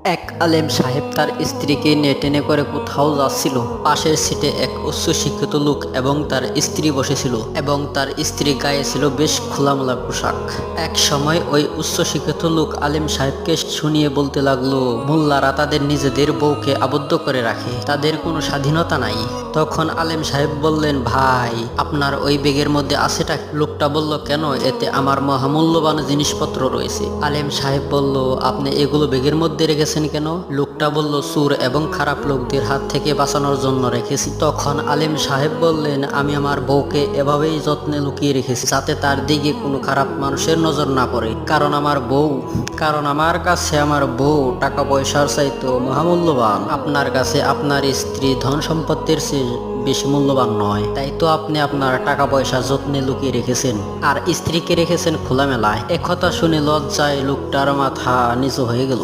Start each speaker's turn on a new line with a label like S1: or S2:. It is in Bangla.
S1: এক আলেম সাহেব তার স্ত্রীকে নিয়ে ট্রেনে করে কোথাও যাচ্ছিল। পাশের সিটে এক উচ্চ শিক্ষিত লোক এবং তার স্ত্রী বসেছিল এবং তার স্ত্রী গায়ে ছিল বেশ খোলামেলা পোশাক। এক সময় ওই উচ্চ শিক্ষিত লোক আলেম সাহেবকে শুনিয়ে বলতে লাগলো, মোল্লারা তাদের নিজেদের বউকে আবদ্ধ করে রাখে, তাদের কোনো স্বাধীনতা নাই। তখন আলেম সাহেব বললেন, ভাই আপনার ওই ব্যাগের মধ্যে আছেটা? লোকটা বলল, কেন, এতে আমার মহামূল্যবান জিনিসপত্র রয়েছে। আলেম সাহেব বলল, আপনি এগুলো ব্যাগের মধ্যে রেখেছেন কেন? লোকটা বলল, চোর এবং খারাপ লোকদের হাত থেকে বাঁচানোর জন্য রেখেছি। তখন আলেম সাহেব বললেন, আমি আমার বউকে এভাবেই যত্নে লুকিয়ে রেখেছি যাতে তার দিকে কোনো খারাপ মানুষের নজর না পড়ে, কারণ আমার কাছে আমার বউ টাকা পয়সার চাইতো মহামূল্যবান। আপনার কাছে আপনার স্ত্রী ধন সম্পত্তির চেয়ে বেশি মূল্যবান নয়, তাই তো আপনি আপনার টাকা পয়সা যত্নে লুকিয়ে রেখেছেন আর স্ত্রীকে রেখেছেন খোলামেলায়। একথা শুনে লজ্জায় লোকটার মাথা নিচু হয়ে গেল।